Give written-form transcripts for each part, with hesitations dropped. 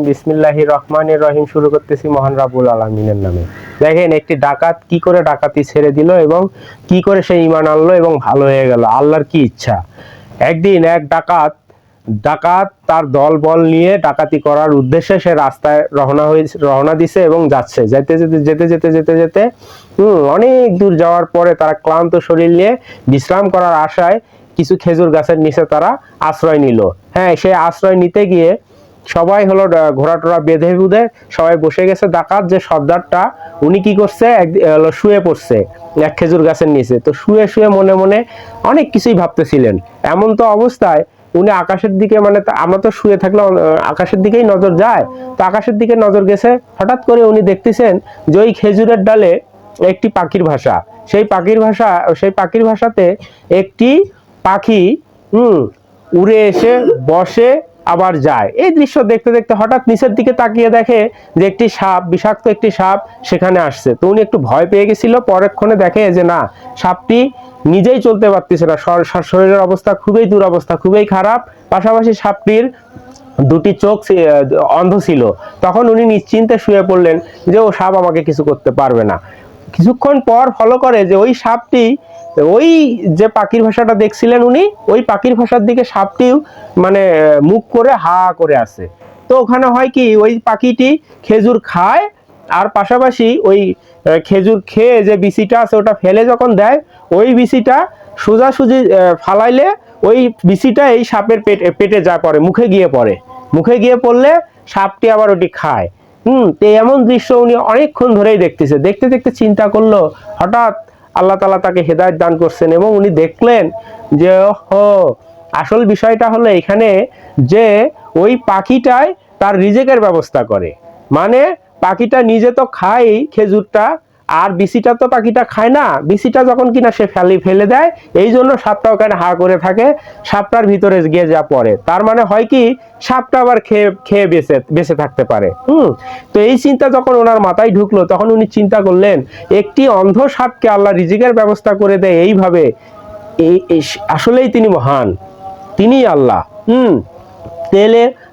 বিসমিল্লাহির রহমানির রহিম। শুরু করতেছি মহান রাব্বুল আলামিনের নামে। দেখেন একটি ডাকাত কি করে ডাকাতি ছেড়ে দিল এবং কি করে সে ঈমান আনলো এবং ভালো হয়ে গেল। আল্লাহর কি ইচ্ছা। একদিন এক ডাকাত তার দল বল নিয়ে ডাকাতি করার উদ্দেশ্যে সে রাস্তায় রওনা দিছে এবং যাচ্ছে। যেতে অনেক দূর যাওয়ার পরে তারা ক্লান্ত শরীর নিয়ে বিশ্রাম করার আশায় কিছু খেজুর গাছের নিচে তারা আশ্রয় নিল। হ্যাঁ, সেই আশ্রয় নিতে গিয়ে সবাই হলো ঘোড়া টোড়া বেঁধে বুধে সবাই বসে গেছে। ডাকাত যে সর্দারটা উনি কি করছে, শুয়ে পড়ছে এক খেজুর গাছের নিচে। তো শুয়ে শুয়ে মনে মনে অনেক কিছুই ভাবতেছিলেন। এমন তো অবস্থায় উনি আকাশের দিকে, মানে আমরা তো শুয়ে থাকলে আকাশের দিকেই নজর যায়, তো আকাশের দিকে নজর গেছে। হঠাৎ করে উনি দেখতেছেন যে ওই খেজুরের ডালে একটি পাখির ভাষা। সেই পাখির ভাষাতে একটি পাখি উড়ে এসে বসে আবার যায়। এই দৃশ্য দেখতে দেখতে হঠাৎ নিচের দিকে তাকিয়ে দেখে যে একটি সাপ, বিষাক্ত একটি সাপ সেখানে আসছে। তো উনি একটু ভয় পেয়ে গেছিল। পরক্ষণে দেখে যে না, সাপটি নিজেই চলতে পারতেছে না, শরীরের অবস্থা খুবই দুরবস্থা, খুবই খারাপ। পাশাপাশি সাপটির দুটি চোখ অন্ধ ছিল। তখন উনি নিশ্চিন্তে শুয়ে পড়লেন যে ও সাপ আমাকে কিছু করতে পারবে না। কিছুক্ষণ পর ফলো করে যে ওই সাপটি, ওই যে পাখির ভাষাটা দেখছিলেন উনি, ওই পাখির ভাষার দিকে সাপটিও মানে মুখ করে হা করে আছে। তো ওখানে হয় কি, ওই পাখিটি খেজুর খায় আর পাশাপাশি ওই খেজুর খেয়ে যে বিচিটা আছে ওটা ফেলে যখন দেয়, ওই বিচিটা সোজাসুজি ফালাইলে ওই বিচিটা এই সাপের পেটে যা পড়ে, মুখে গিয়ে পড়লে সাপটি আবার ওটি খায়। তো এমন দৃশ্য উনি অনেকক্ষণ ধরেই দেখতেছে। দেখতে দেখতে চিন্তা করলো, হঠাৎ আল্লাহ তাআলা তাকে হেদায়েত দান করছেন এবং উনি দেখলেন যে আসল বিষয়টা হলো এখানে যে ওই পাখিটাই তার রিজেকের ব্যবস্থা করে। মানে পাখিটা নিজে তো খায় খেজুরটা, আর বিচিটা তো পাখিটা খায় না। বিচিটা যখন কিনা সে ফেলে দেয়, এই জন্য সাপটা ওখানে হা করে থাকে, সাপটার ভিতরে গিয়ে যা পড়ে। তার মানে হয় কি, সাপটা আবার খেয়ে বেঁচে থাকতে পারে। তো এই চিন্তা যখন ওনার মাথায় ঢুকলো, তখন উনি চিন্তা করলেন একটি অন্ধ সাপকে আল্লাহ রিজিকের ব্যবস্থা করে দেয় এইভাবে, আসলেই তিনি মহান, তিনিই আল্লাহ।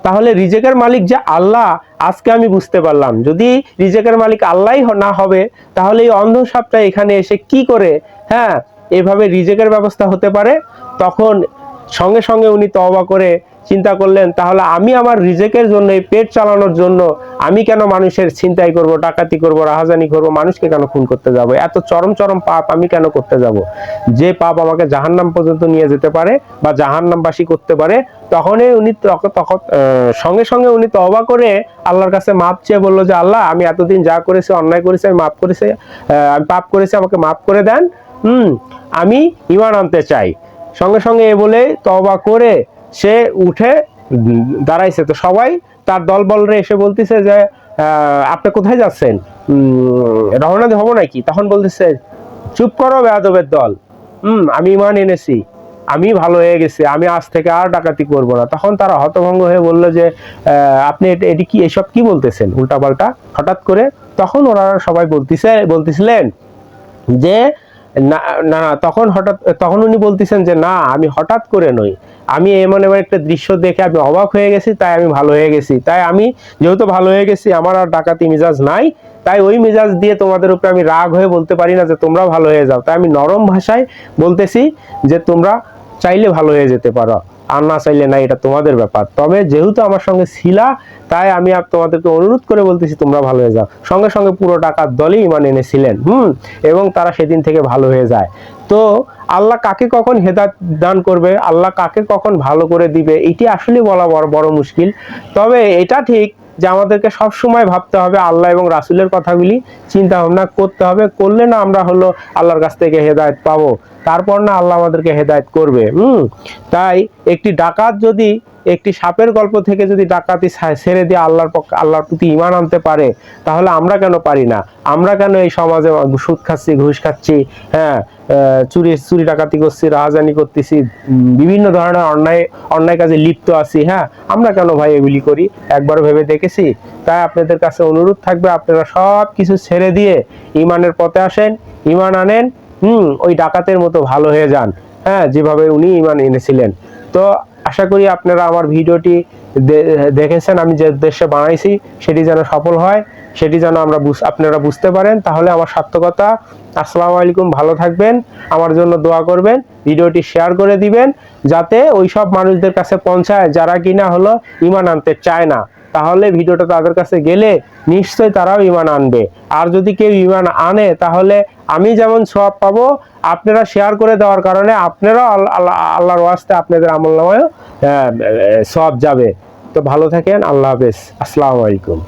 তাহলে রিজেকের মালিক যে আল্লাহ, আজকে আমি বুঝতে পারলাম। যদি রিজেকের মালিক আল্লাহই না হবে, তাহলে এই অন্ধ সাপটা এখানে এসে কি করে এভাবে রিজেকের ব্যবস্থা হতে পারে। তখন সঙ্গে সঙ্গে উনি তওবা করে চিন্তা করলেন, তাহলে আমি আমার রিজেকের জন্য, এই পেট চালানোর জন্য আমি কেন মানুষের ছিনতাই করব, ডাকাতি করব, রাহাজানি করব, মানুষকে কেন খুন করতে যাব? এত চরম চরম পাপ আমি কেন করতে যাব, যে পাপ আমাকে জাহান্নাম পর্যন্ত নিয়ে যেতে পারে বা জাহান্নামবাসী করতে পারে। তখনই উনি সঙ্গে সঙ্গে উনি তওবা করে আল্লাহর কাছে মাপ চেয়ে বলল যে আল্লাহ, আমি এতদিন যা করেছি, অন্যায় করেছি, আমি পাপ করেছি, আমাকে মাফ করে দেন। আমি ঈমান আনতে চাই। সঙ্গে সঙ্গে এ বলে তওবা করে সে উঠে দাঁড়াইছে। তো সবাই তার দলবলরে এসে বলতেছে যে আপনি কোথায় যাচ্ছেন, রওনা হবো নাকি? তখন বলতেছে, চুপ করো বেয়াদবের দল, আমি ঈমান এনেছি, আমি ভালো হয়ে গেছি, আমি আজ থেকে আর ডাকাতি করব না। তখন তারা হতভম্ব হয়ে বলল যে আপনি এটি কি, এসব কি বলতেছেন উল্টাপাল্টা হঠাৎ করে? তখন ওরা সবাই বলতেছিলেন যে না, তখন উনি বলতেছেন যে না, আমি হঠাৎ করে নই, আমি এমন একটা দৃশ্য দেখে আমি অবাক হয়ে গেছি, তাই আমি ভালো হয়ে গেছি। তাই আমি যেহেতু ভালো হয়ে গেছি, আমার আর ডাকাতি মিজাজ নাই, তাই ওই মিজাজ দিয়ে তোমাদের উপরে আমি রাগ হয়ে বলতে পারি না যে তোমরা ভালো হয়ে যাও। তাই আমি নরম ভাষায় বলতেছি যে তোমরা চাইলে ভালো হয়ে যেতে পারো, আর না চাইলে না, এটা তোমাদের ব্যাপার। তবে যেহেতু আমার সঙ্গে ছিলা, তাই আমি তোমাদেরকে অনুরোধ করে বলতেছি তোমরা ভালো হয়ে যাও। সঙ্গে সঙ্গে পুরো ডাকাত দলই ঈমান এনেছিলেন এবং তারা সেদিন থেকে ভালো হয়ে যায়। তো আল্লাহ কাকে কখন হেদায়েত দান করবে, আল্লাহ কাকে কখন ভালো করে দিবে, এটি আসলে বলা বড় মুশকিল। তবে এটা ঠিক যে আমাদেরকে সব সময় ভাবতে হবে, আল্লাহ এবং রাসূলের কথাগুলি চিন্তা ভাবনা করতে হবে। করলে না আমরা হলো আল্লাহর কাছ থেকে হেদায়েত পাবো, তারপর না আল্লাহ আমাদেরকে হেদায়েত করবে। তাই একটি ডাকাত যদি একটি সাপের গল্প থেকে যদি ডাকাতি ছেড়ে দিয়ে আল্লাহর প্রতি ঈমান আনতে পারে, তাহলে আমরা কেন পারি না? আমরা কেন এই সমাজে সুদ খাচ্ছি, ঘুষ খাচ্ছি, চুরি ডাকাতি করছি, রাহাজানি করতেছি, বিভিন্ন ধরনের অন্যায় কাজে লিপ্ত আছি, আমরা কেন ভাই এগুলি করি? একবার ভেবে দেখেছি? তাই আপনাদের কাছে অনুরোধ থাকবে, আপনারা সব কিছু ছেড়ে দিয়ে ঈমানের পথে আসেন, ঈমান আনেন, ওই ডাকাতের মতো ভালো হয়ে যান, যেভাবে উনি ঈমান এনেছিলেন। তো আশা করি আপনারা আমার ভিডিওটি দেখেছেন, আমি যে উদ্দেশ্যে বানাইছি সেটি যেন সফল হয়, সেটি যেন আপনারা বুঝতে পারেন, তাহলে আমার সার্থকতা। আসসালামু আলাইকুম, ভালো থাকবেন, আমার জন্য দোয়া করবেন, ভিডিওটি শেয়ার করে দিবেন যাতে ওই সব মানুষদের কাছে পৌঁছায় যারা কিনা হলো ঈমান আনতে চায় না। তাহলে ভিডিওটা তাদের কাছে গেলে নিশ্চয়ই তারাও ঈমান আনবে। আর যদি কেউ ঈমান আনে তাহলে আমি যেমন সওয়াব পাবো, আপনারা শেয়ার করে দেওয়ার কারণে আপনারাও আল্লাহর ওয়াস্তে আপনাদের আমলনামায় সওয়াব যাবে। তো ভালো থাকেন, আল্লাহ হাফেজ, আসসালামু আলাইকুম।